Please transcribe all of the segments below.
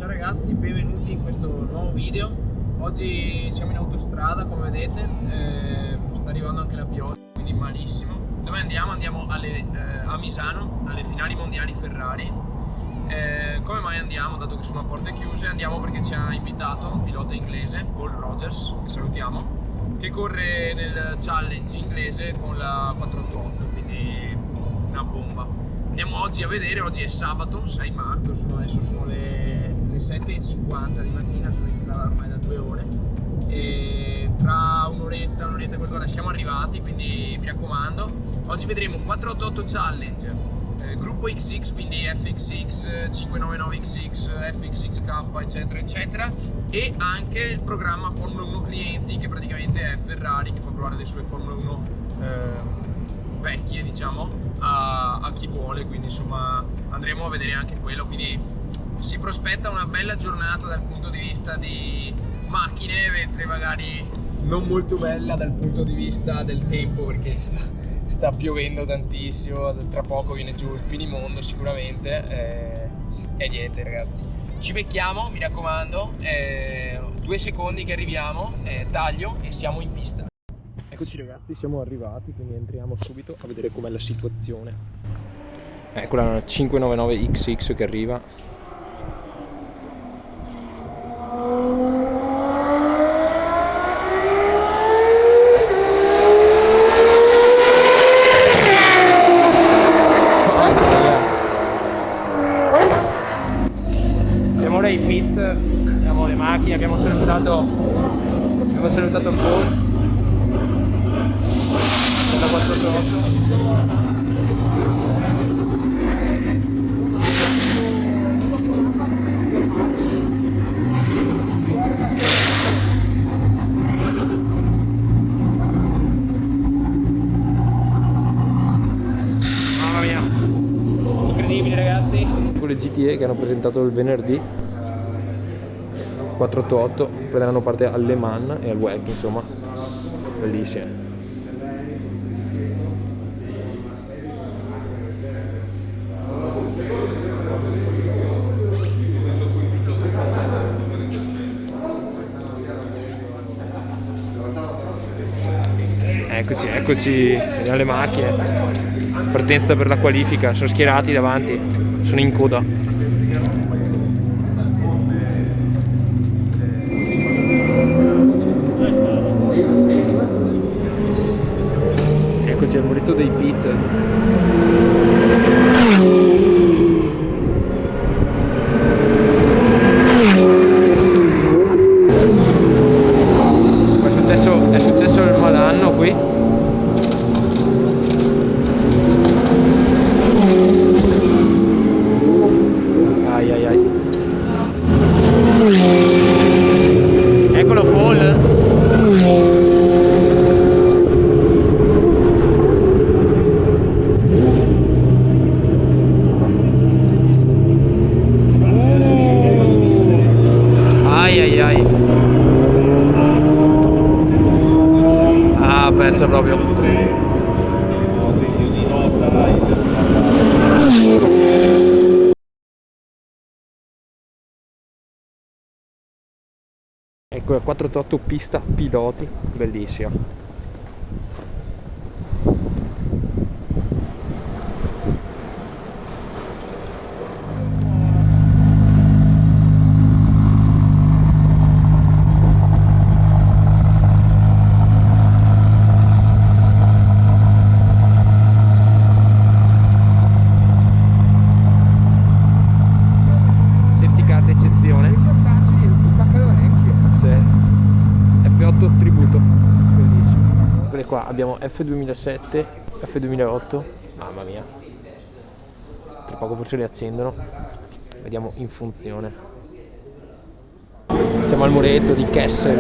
Ciao ragazzi, benvenuti in questo nuovo video. Oggi siamo in autostrada, come vedete, sta arrivando anche la pioggia, quindi malissimo. Dove andiamo? Andiamo a Misano, alle finali mondiali Ferrari. Come mai andiamo? Dato che sono a porte chiuse, andiamo perché ci ha invitato un pilota inglese, Paul Rogers, che salutiamo, che corre nel challenge inglese con la 488, quindi una bomba. Andiamo oggi a vedere, oggi è sabato 6 marzo, adesso sono le 7:50 di mattina, sono in strada ormai da 2 ore e tra un'oretta e qualcosa siamo arrivati, quindi mi raccomando. Oggi vedremo 488 challenge, gruppo XX, quindi FXX, 599XX, FXXK eccetera eccetera, e anche il programma Formula 1 clienti, che praticamente è Ferrari che fa provare le sue Formula 1 vecchie, diciamo, a chi vuole, quindi insomma andremo a vedere anche quello, quindi si prospetta una bella giornata dal punto di vista di macchine, mentre magari non molto bella dal punto di vista del tempo, perché sta piovendo tantissimo, tra poco viene giù il finimondo sicuramente, e niente ragazzi, ci becchiamo, mi raccomando, 2 secondi che arriviamo, taglio e siamo in pista. Eccoci ragazzi, siamo arrivati, quindi entriamo subito a vedere com'è la situazione. Eccola la 599XX che arriva. Siamo ora in pit, abbiamo le macchine, abbiamo salutato il Paul della 488. Mamma mia, incredibile ragazzi. Con le GTE che hanno presentato il venerdì 488, poi daranno parte al Le Mans e al WEC, insomma, bellissime. Eccoci, vediamo le macchine, partenza per la qualifica, sono schierati davanti, sono in coda. Eccoci al muretto dei pit. È successo il malanno qui. Ai ai ai. Eccolo Paul. Ai ai ai. Ah, perso proprio. Ecco la 488 pista piloti, bellissima. Safety car d'eccezione. F8 tributo, bellissimo. Eccole qua, abbiamo F2007, F2008, mamma mia, tra poco forse le accendono, vediamo in funzione. Siamo al muretto di Kessel.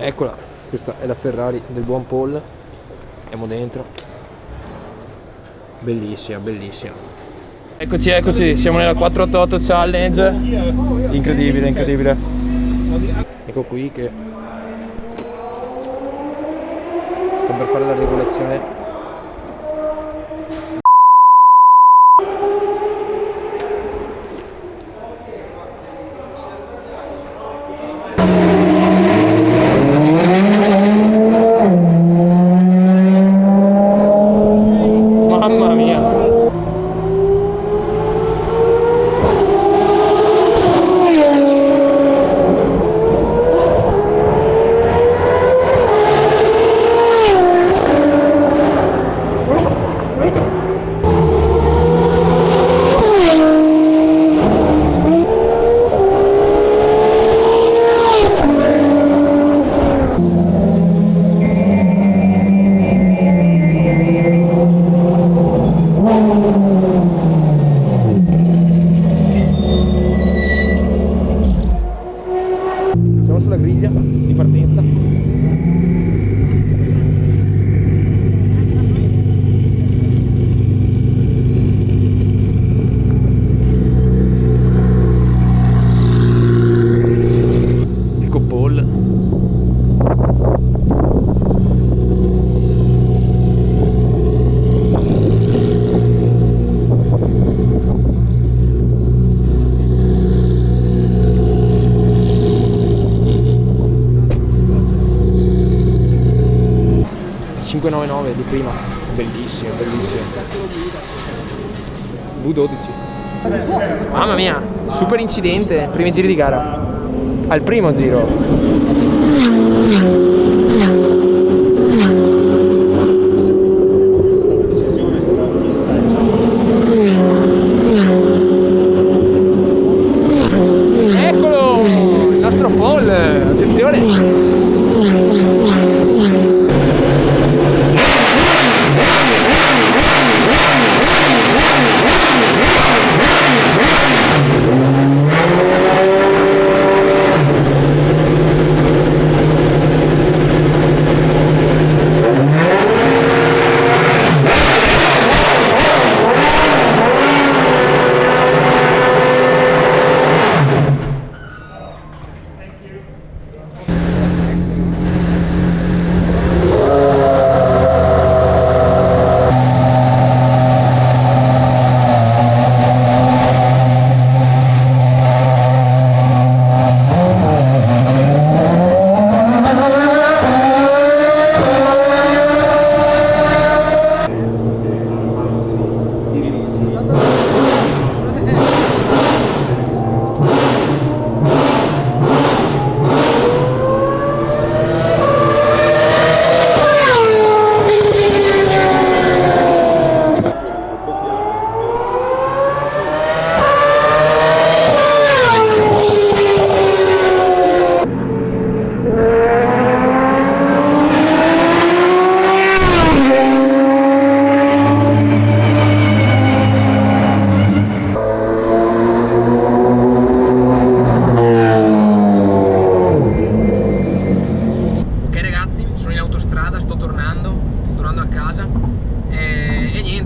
Eccola, questa è la Ferrari del buon Paul. Andiamo dentro. Bellissima, bellissima. Eccoci, eccoci, siamo nella 488 Challenge. Incredibile, incredibile. Ecco qui che sto per fare la regolazione. Mamma mia. Siamo sulla griglia di partenza. Ecco Paul. V999 di prima, bellissimo, bellissimo. V12. Mamma mia, super incidente, primi giri di gara. Al primo giro. Eccolo, il nostro Paul, attenzione.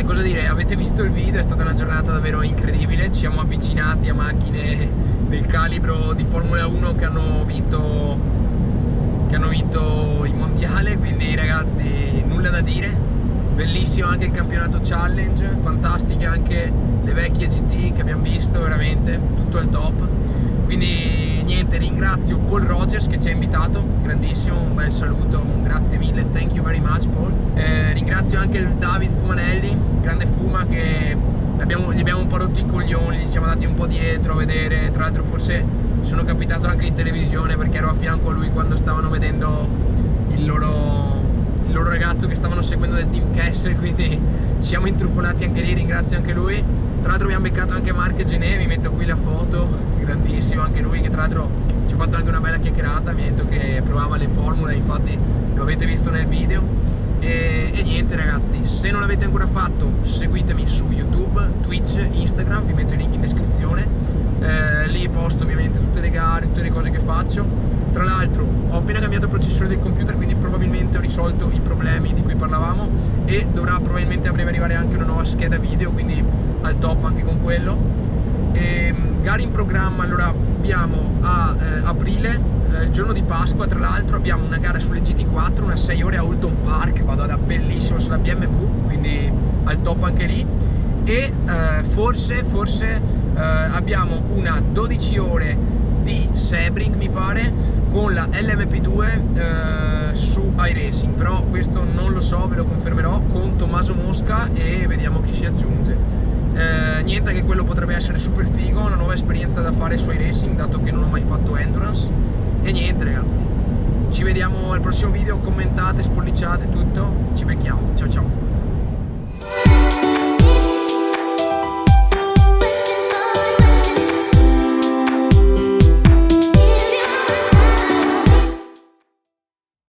Cosa dire, avete visto il video, è stata una giornata davvero incredibile, ci siamo avvicinati a macchine del calibro di Formula 1 che hanno vinto il mondiale, quindi ragazzi nulla da dire, bellissimo anche il campionato Challenge, fantastiche anche le vecchie GT che abbiamo visto, veramente tutto al top. Quindi niente, ringrazio Paul Rogers che ci ha invitato, grandissimo, un bel saluto, un grazie mille, thank you very much Paul. Ringrazio anche il David Fumanelli, grande Fuma, che gli abbiamo un po' rotto i coglioni, gli siamo andati un po' dietro a vedere, tra l'altro forse sono capitato anche in televisione perché ero a fianco a lui quando stavano vedendo il loro ragazzo che stavano seguendo del team Kessel, quindi ci siamo intrufolati anche lì, ringrazio anche lui. Tra l'altro abbiamo beccato anche Marc Gené, vi metto qui la foto, grandissimo anche lui, che tra l'altro ci ha fatto anche una bella chiacchierata, mi ha detto che provava le formule, infatti lo avete visto nel video. E niente ragazzi, se non l'avete ancora fatto seguitemi su YouTube, Twitch, Instagram, vi metto i link in descrizione, lì posto ovviamente tutte le gare, tutte le cose che faccio. Tra l'altro ho appena cambiato il processore del computer, quindi probabilmente ho risolto i problemi di cui parlavamo e dovrà probabilmente a breve arrivare anche una nuova scheda video, quindi al top anche con quello. Gare in programma, allora abbiamo a aprile, il giorno di Pasqua, tra l'altro abbiamo una gara sulle GT4, una 6 ore a Oulton Park, madonna, bellissimo, sulla BMW, quindi al top anche lì. E forse abbiamo una 12 ore di Sebring, mi pare, con la LMP2 su iRacing, però questo non lo so, ve lo confermerò con Tommaso Mosca e vediamo chi si aggiunge. Niente, anche quello potrebbe essere super figo, una nuova esperienza da fare su iRacing, dato che non ho mai fatto endurance. E niente ragazzi, ci vediamo al prossimo video, commentate, spolliciate tutto, ci becchiamo, ciao ciao.